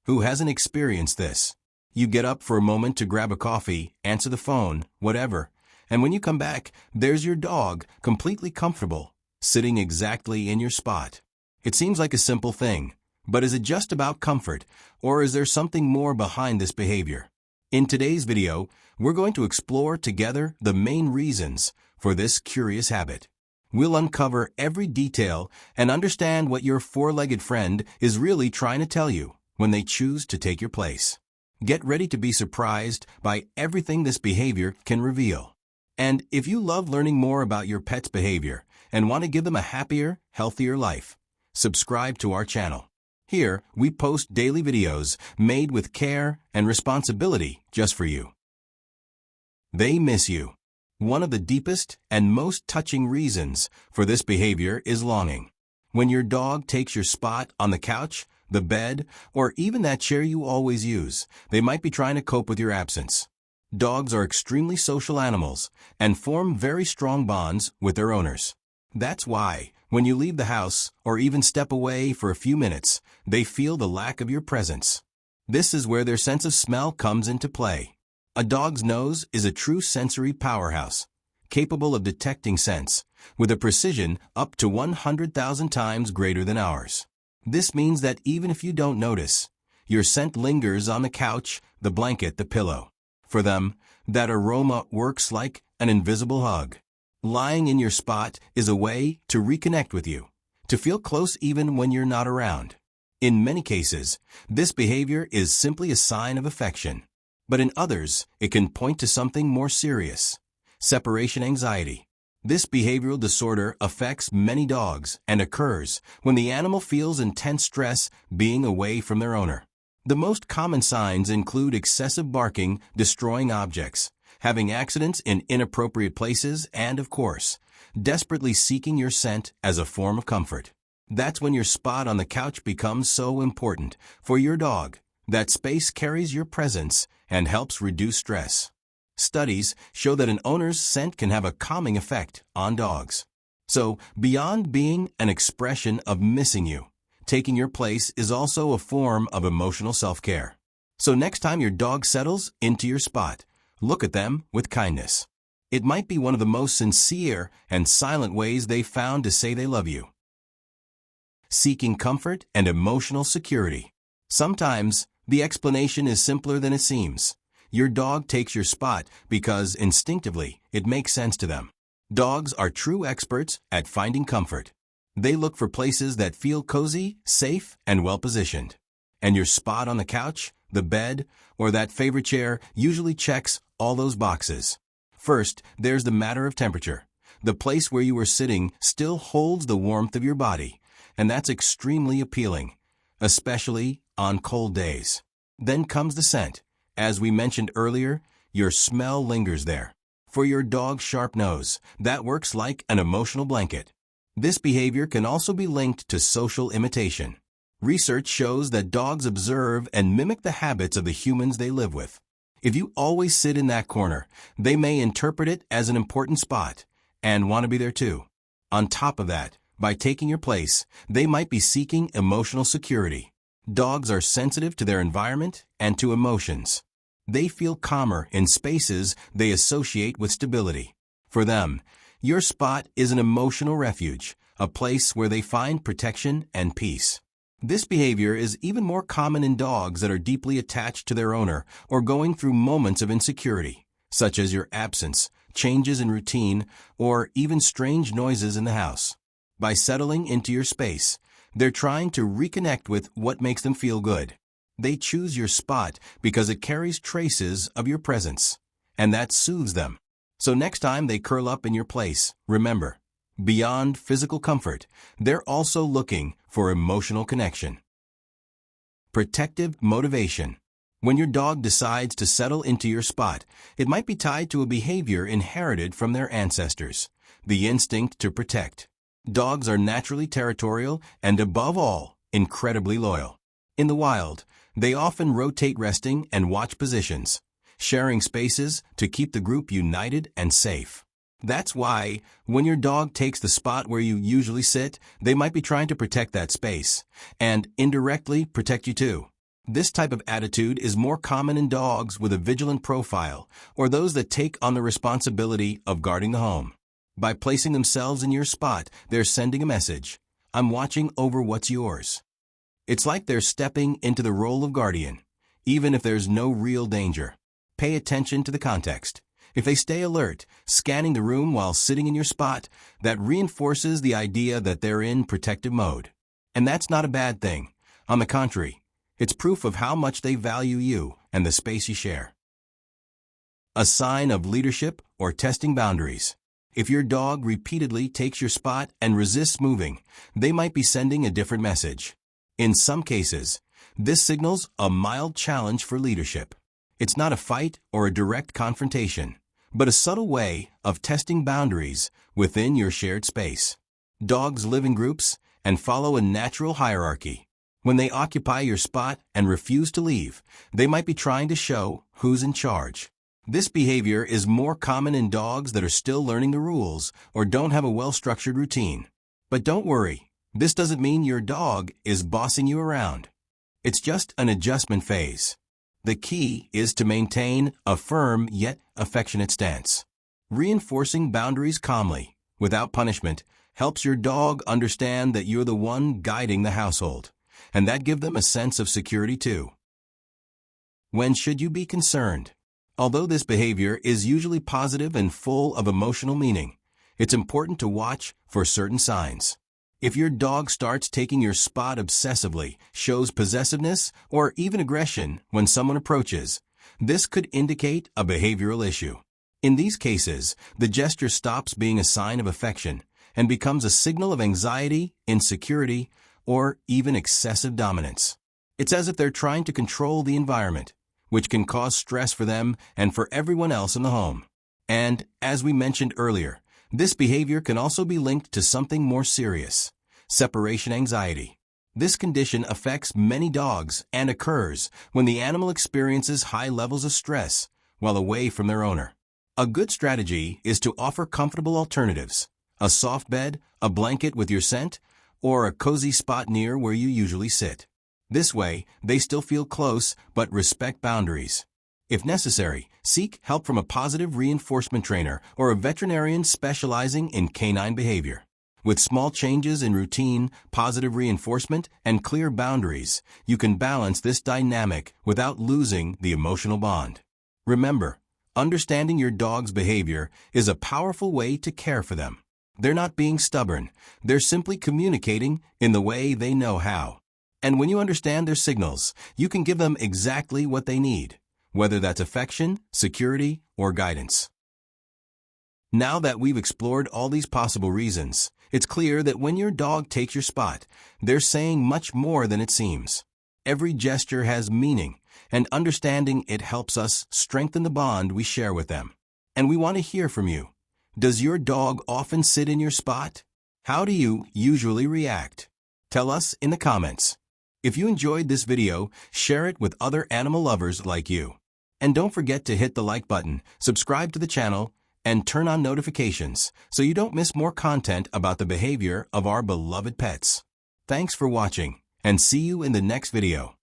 Who hasn't experienced this? You get up for a moment to grab a coffee, answer the phone, whatever, and when you come back, there's your dog, completely comfortable, sitting exactly in your spot. It seems like a simple thing, but is it just about comfort, or is there something more behind this behavior? In today's video, we're going to explore together the main reasons for this curious habit. We'll uncover every detail and understand what your four-legged friend is really trying to tell you when they choose to take your place. Get ready to be surprised by everything this behavior can reveal. And if you love learning more about your pet's behavior and want to give them a happier, healthier life, subscribe to our channel. Here, we post daily videos made with care and responsibility just for you. They miss you. One of the deepest and most touching reasons for this behavior is longing. When your dog takes your spot on the couch, the bed, or even that chair you always use, they might be trying to cope with your absence. Dogs are extremely social animals and form very strong bonds with their owners. That's why, when you leave the house or even step away for a few minutes, they feel the lack of your presence. This is where their sense of smell comes into play. A dog's nose is a true sensory powerhouse, capable of detecting scents with a precision up to 100,000 times greater than ours. This means that even if you don't notice, your scent lingers on the couch, the blanket, the pillow. For them, that aroma works like an invisible hug. Lying in your spot is a way to reconnect with you, to feel close even when you're not around. In many cases, this behavior is simply a sign of affection. But in others, it can point to something more serious: separation anxiety. This behavioral disorder affects many dogs and occurs when the animal feels intense stress being away from their owner. The most common signs include excessive barking, destroying objects, having accidents in inappropriate places, and, of course, desperately seeking your scent as a form of comfort. That's when your spot on the couch becomes so important for your dog. That space carries your presence and helps reduce stress. Studies show that an owner's scent can have a calming effect on dogs. So, beyond being an expression of missing you, taking your place is also a form of emotional self-care. So next time your dog settles into your spot, look at them with kindness. It might be one of the most sincere and silent ways they've found to say they love you. Seeking comfort and emotional security. Sometimes, the explanation is simpler than it seems. Your dog takes your spot because instinctively it makes sense to them. Dogs are true experts at finding comfort. They look for places that feel cozy, safe, and well-positioned. And your spot on the couch, the bed, or that favorite chair usually checks all those boxes. First, there's the matter of temperature. The place where you were sitting still holds the warmth of your body, and that's extremely appealing, especially on cold days. Then comes the scent. As we mentioned earlier, your smell lingers there. For your dog's sharp nose, that works like an emotional blanket. This behavior can also be linked to social imitation. Research shows that dogs observe and mimic the habits of the humans they live with. If you always sit in that corner, they may interpret it as an important spot and want to be there too. On top of that, by taking your place, they might be seeking emotional security. Dogs are sensitive to their environment and to emotions. They feel calmer in spaces they associate with stability. For them, your spot is an emotional refuge, a place where they find protection and peace. This behavior is even more common in dogs that are deeply attached to their owner or going through moments of insecurity, such as your absence, changes in routine, or even strange noises in the house. By settling into your space, they're trying to reconnect with what makes them feel good. They choose your spot because it carries traces of your presence, and that soothes them. So next time they curl up in your place, remember, beyond physical comfort, they're also looking for emotional connection. Protective motivation. When your dog decides to settle into your spot, it might be tied to a behavior inherited from their ancestors, the instinct to protect. Dogs are naturally territorial and, above all, incredibly loyal. In the wild, they often rotate resting and watch positions, sharing spaces to keep the group united and safe. That's why, when your dog takes the spot where you usually sit, they might be trying to protect that space, and indirectly protect you too. This type of attitude is more common in dogs with a vigilant profile or those that take on the responsibility of guarding the home. By placing themselves in your spot, they're sending a message: I'm watching over what's yours. It's like they're stepping into the role of guardian, even if there's no real danger. Pay attention to the context. If they stay alert, scanning the room while sitting in your spot, that reinforces the idea that they're in protective mode. And that's not a bad thing. On the contrary, it's proof of how much they value you and the space you share. A sign of leadership or testing boundaries. If your dog repeatedly takes your spot and resists moving, they might be sending a different message. In some cases, this signals a mild challenge for leadership. It's not a fight or a direct confrontation, but a subtle way of testing boundaries within your shared space. Dogs live in groups and follow a natural hierarchy. When they occupy your spot and refuse to leave, they might be trying to show who's in charge. This behavior is more common in dogs that are still learning the rules or don't have a well-structured routine. But don't worry, this doesn't mean your dog is bossing you around. It's just an adjustment phase. The key is to maintain a firm yet affectionate stance. Reinforcing boundaries calmly, without punishment, helps your dog understand that you're the one guiding the household, and that gives them a sense of security too. When should you be concerned? Although this behavior is usually positive and full of emotional meaning, it's important to watch for certain signs. If your dog starts taking your spot obsessively, shows possessiveness, or even aggression when someone approaches, this could indicate a behavioral issue. In these cases, the gesture stops being a sign of affection and becomes a signal of anxiety, insecurity, or even excessive dominance. It's as if they're trying to control the environment, which can cause stress for them and for everyone else in the home. And, as we mentioned earlier, this behavior can also be linked to something more serious: separation anxiety. This condition affects many dogs and occurs when the animal experiences high levels of stress while away from their owner. A good strategy is to offer comfortable alternatives: a soft bed, a blanket with your scent, or a cozy spot near where you usually sit. This way, they still feel close but respect boundaries. If necessary, seek help from a positive reinforcement trainer or a veterinarian specializing in canine behavior. With small changes in routine, positive reinforcement, and clear boundaries, you can balance this dynamic without losing the emotional bond. Remember, understanding your dog's behavior is a powerful way to care for them. They're not being stubborn, they're simply communicating in the way they know how. And when you understand their signals, you can give them exactly what they need, whether that's affection, security, or guidance. Now that we've explored all these possible reasons, it's clear that when your dog takes your spot, they're saying much more than it seems. Every gesture has meaning, and understanding it helps us strengthen the bond we share with them. And we want to hear from you. Does your dog often sit in your spot? How do you usually react? Tell us in the comments. If you enjoyed this video, share it with other animal lovers like you. And don't forget to hit the like button, subscribe to the channel, and turn on notifications so you don't miss more content about the behavior of our beloved pets. Thanks for watching, and see you in the next video.